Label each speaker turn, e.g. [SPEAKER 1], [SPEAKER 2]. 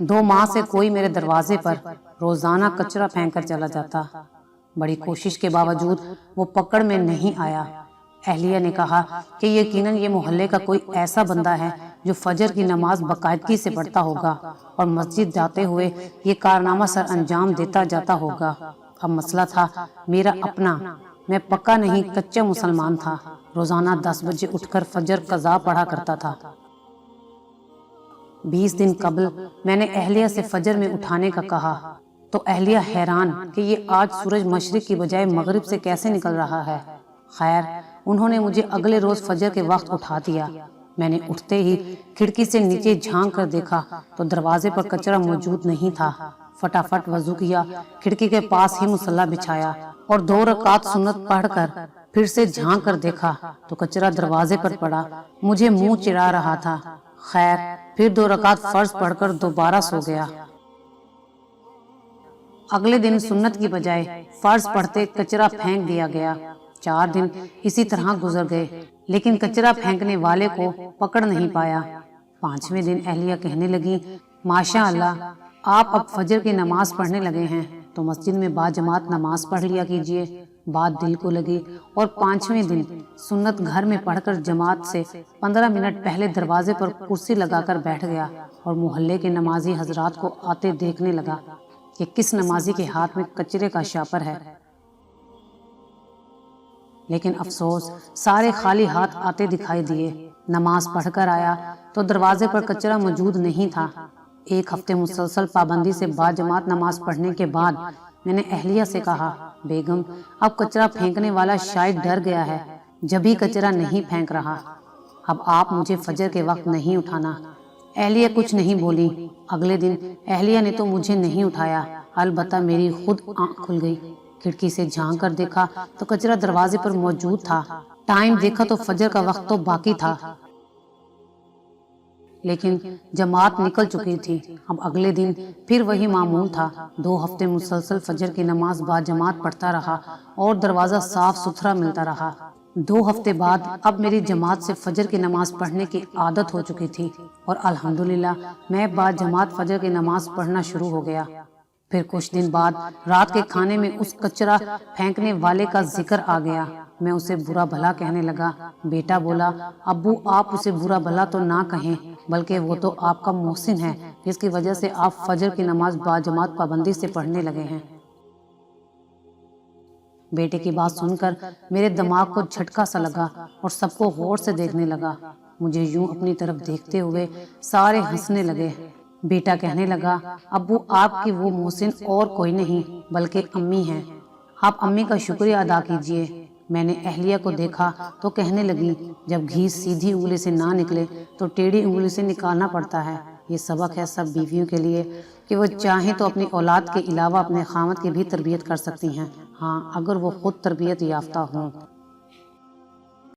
[SPEAKER 1] 2 माह से कोई मेरे दरवाजे पर रोजाना कचरा फेंक कर चला जाता। बड़ी कोशिश के बावजूद वो पकड़ में नहीं आया। अहलिया ने कहा कि यकीनन ये मोहल्ले का कोई ऐसा बंदा है जो फजर की नमाज बाकायदगी से पढ़ता होगा और मस्जिद जाते हुए ये कारनामा सर अंजाम देता जाता होगा। अब मसला था मेरा अपना। मैं पक्का नहीं कच्चा मुसलमान था। रोजाना 10 बजे उठकर फजर कज़ा पढ़ा करता था। 20 दिन कबल मैंने अहलिया से फजर में उठाने का कहा तो अहलिया हैरान कि ये आज सूरज मशरिक की बजाय मगरिब से कैसे निकल रहा है। खैर, उन्होंने मुझे अगले रोज फजर के वक्त उठा दिया। मैंने उठते ही खिड़की से नीचे झांक कर देखा तो दरवाजे पर कचरा मौजूद नहीं था। फटाफट वजू किया, खिड़की के पास ही मुसल्ला बिछाया और 2 रकात सुन्नत पढ़कर फिर से झांक कर देखा तो कचरा दरवाजे पर पड़ा। मुझे मुंह चिढ़ा रहा था। खैर, फिर 2 रकात फर्ज पढ़कर दोबारा सो गया। अगले दिन सुन्नत की बजाय फर्ज पढ़ते कचरा फेंक दिया गया। 4 दिन इसी तरह गुजर गए, लेकिन कचरा फेंकने वाले को पकड़ नहीं पाया। 5वें दिन अहलिया कहने लगी, माशा अल्लाह, आप अब फजर की नमाज पढ़ने लगे हैं तो मस्जिद में बाजमात नमाज पढ़ लिया कीजिए। बात दिल को लगी और 5वें दिन सुन्नत घर में पढ़कर जमात से 15 मिनट पहले दरवाजे पर कुर्सी लगाकर बैठ गया और मोहल्ले के नमाजी हजरात को आते देखने लगा कि किस नमाजी के हाथ में कचरे का शापर है। लेकिन अफसोस, सारे खाली हाथ आते दिखाई दिए। नमाज पढ़कर आया तो दरवाजे पर कचरा मौजूद नहीं था। 1 हफ्ते मुसलसल पाबंदी से बाजमात नमाज पढ़ने के बाद मैंने अहलिया से कहा, बेगम, अब कचरा फेंकने वाला शायद डर गया है, जब भी कचरा नहीं फेंक रहा। अब आप मुझे फजर के वक्त नहीं उठाना। अहलिया कुछ नहीं बोली। अगले दिन अहलिया ने तो मुझे नहीं उठाया, अलबत्ता मेरी खुद आंख खुल गई। खिड़की से झांक कर देखा तो कचरा दरवाजे पर मौजूद था। टाइम देखा तो फजर का वक्त तो बाकी था, लेकिन जमात निकल चुकी थी। अब अगले दिन फिर वही मामूल था। 2 हफ्ते मुसलसल फजर की नमाज बाजमात पढ़ता रहा और दरवाजा साफ सुथरा मिलता रहा। 2 हफ्ते बाद अब मेरी जमात से फजर की नमाज पढ़ने की आदत हो चुकी थी और अल्हम्दुलिल्लाह मैं बाजमात फजर की नमाज पढ़ना शुरू हो गया। फिर कुछ दिन बाद रात के खाने में उस कचरा फेंकने वाले का जिक्र आ गया। मैं उसे बुरा भला कहने लगा। बेटा बोला, अब्बू, आप उसे बुरा भला तो ना कहें, बल्कि वो तो आपका मोहसिन है जिसकी वजह से आप फजर की नमाज बाजमात पाबंदी से पढ़ने लगे हैं। बेटे की बात सुनकर मेरे दिमाग को झटका सा लगा और सबको गौर से देखने लगा। मुझे यूं अपनी तरफ देखते हुए सारे हंसने लगे। बेटा कहने लगा, अब्बू, आपकी वो मोहसिन और कोई नहीं बल्कि अम्मी हैं। आप अम्मी का शुक्रिया अदा कीजिए। मैंने अहलिया को देखा तो कहने लगी, जब घी सीधी उंगली से ना निकले तो टेढ़ी उंगली से निकालना पड़ता है। ये सबक है सब बीवियों के लिए कि वो चाहें तो अपनी औलाद के अलावा अपने खामद की भी तरबियत कर सकती हैं, हाँ, अगर वो खुद तरबियत याफ्ता हों।